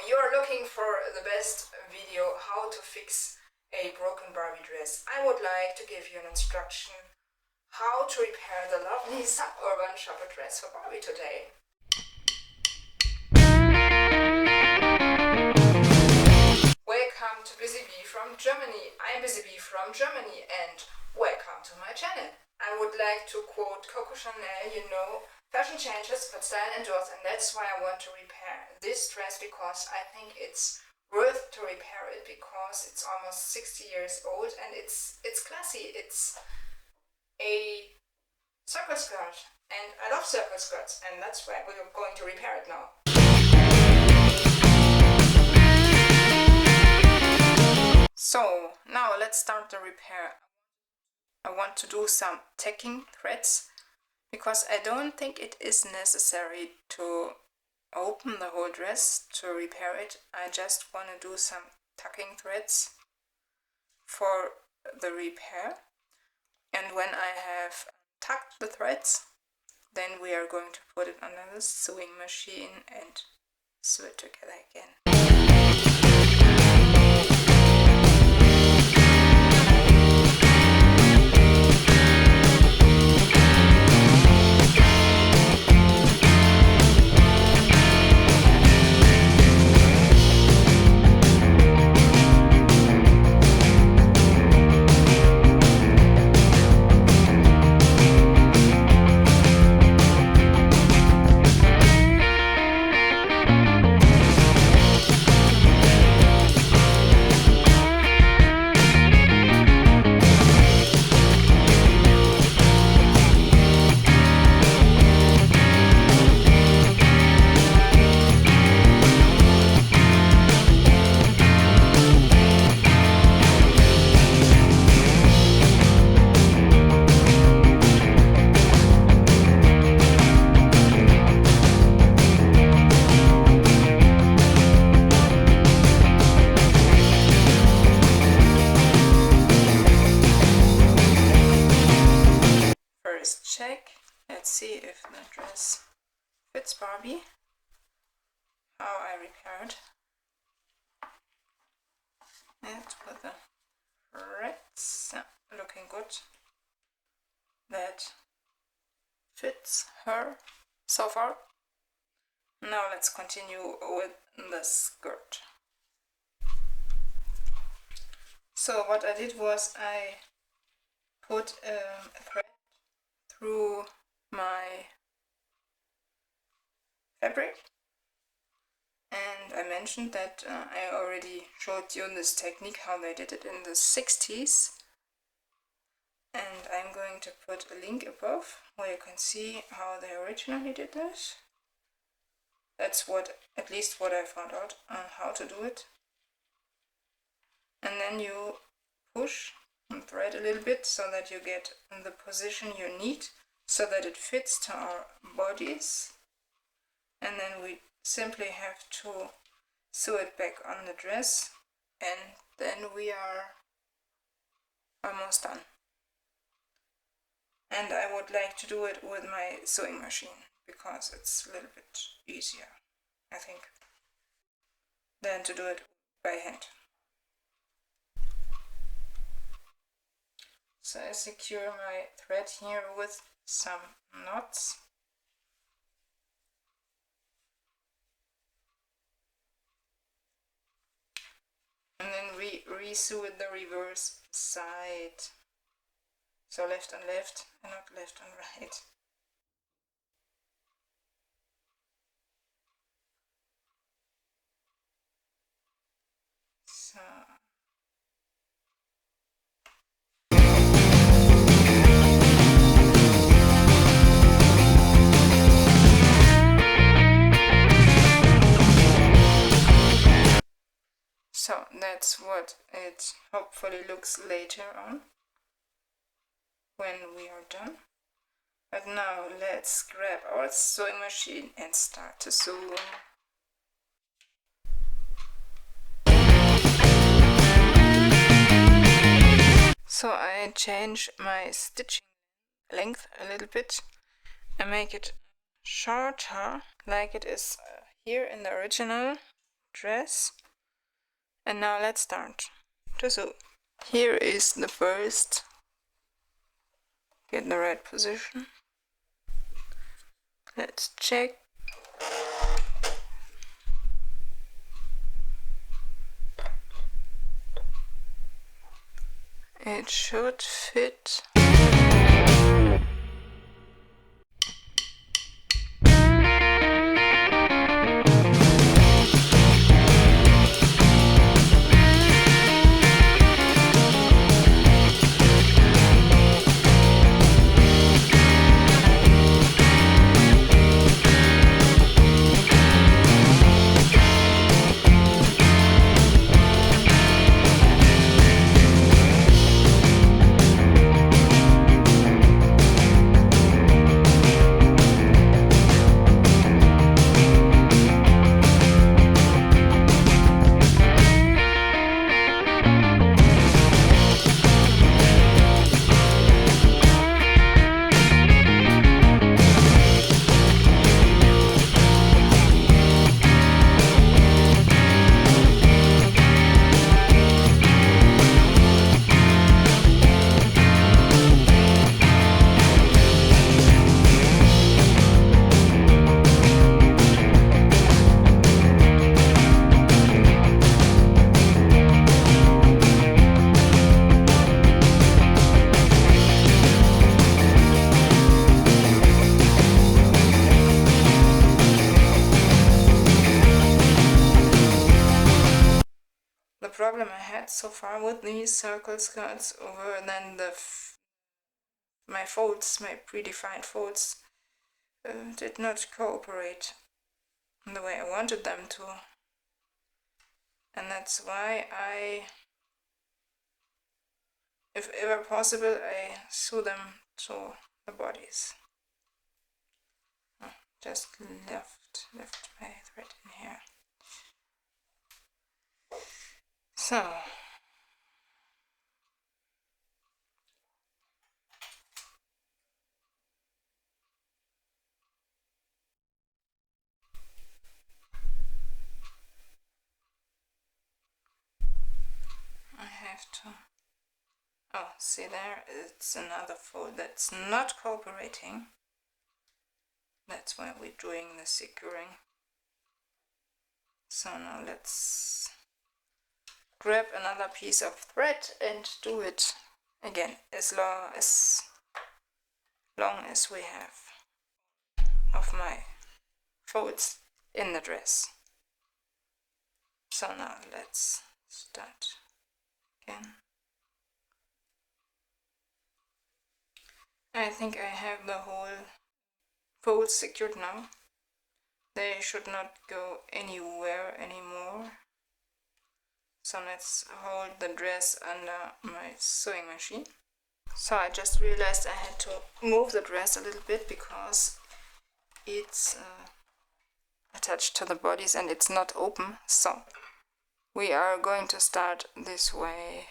You're looking for the best video how to fix a broken Barbie dress. I would like to give you an instruction how to repair the lovely Suburban Shopper dress for Barbie today. Welcome to Busybee from Germany. I'm Busybee from Germany and welcome to my channel. I would like to quote Coco Chanel, you know, fashion changes but style endures, and that's why I want to repair this dress, because I think it's worth to repair it because it's almost 60 years old and it's classy. It's a circle skirt and I love circle skirts, and that's why we're going to repair it now. So now let's start the repair. I want to do some tacking threads because I don't think it is necessary to open the whole dress to repair it. I just want to do some tucking threads for the repair, and when I have tucked the threads, then we are going to put it under the sewing machine and sew it together again. Check. Let's see if the dress fits Barbie. How I repaired it with the threads. Looking good. That fits her so far. Now let's continue with the skirt. So what I did was I put a thread through my fabric, and I mentioned that I already showed you this technique how they did it in the 60s, and I'm going to put a link above where you can see how they originally did this. That's at least what I found out on how to do it. And then you push and thread a little bit so that you get in the position you need so that it fits to our bodies, and then we simply have to sew it back on the dress, and then we are almost done. And I would like to do it with my sewing machine because it's a little bit easier, I think, than to do it by hand. So I secure my thread here with some knots. And then we re-sew with the reverse side. So left on left and not left on right. So that's what it hopefully looks later on when we are done. But now let's grab our sewing machine and start to sew. So I change my stitching length a little bit and make it shorter like it is here in the original dress. And now let's start to sew. Here is the first. Get the right position. Let's check. It should fit. The problem I had so far with these circle skirts over then my folds, my predefined folds, did not cooperate in the way I wanted them to, and that's why if ever possible, I sew them to the bodies. Just left my thread in here. So I have to, oh, see there, it's another fold that's not cooperating. That's why we're doing the securing. So now let's grab another piece of thread and do it again as long as we have of my folds in the dress. So now let's start again. I think I have the whole fold secured now. They should not go anywhere anymore. So let's hold the dress under my sewing machine. So I just realized I had to move the dress a little bit because it's attached to the bodies and it's not open. So we are going to start this way.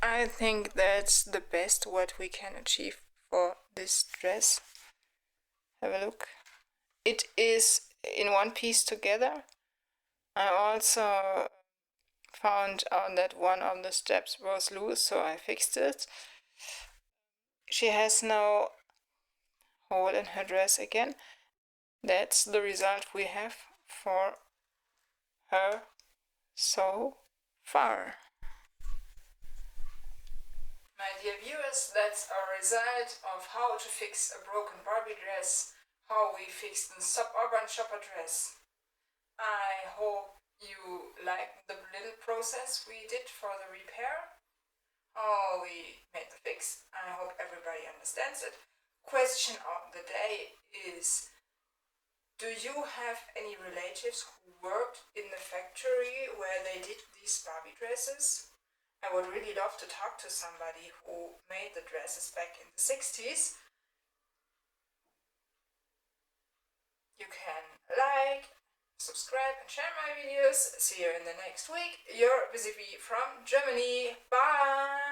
I think that's the best what we can achieve for this dress. Have a look. It is in one piece together. I also found out that one of the straps was loose, so I fixed it. She has no hole in her dress again. That's the result we have for her so far. My dear viewers, that's our result of how to fix a broken Barbie dress, how we fixed the Suburban Shopper dress. I hope you liked the little process we did for the repair, how we made the fix. I hope everybody understands it. Question of the day is, do you have any relatives who worked in the factory where they did these Barbie dresses? I would really love to talk to somebody who made the dresses back in the 60s. You can like, subscribe and share my videos. See you in the next week. Your Busybee from Germany. Bye!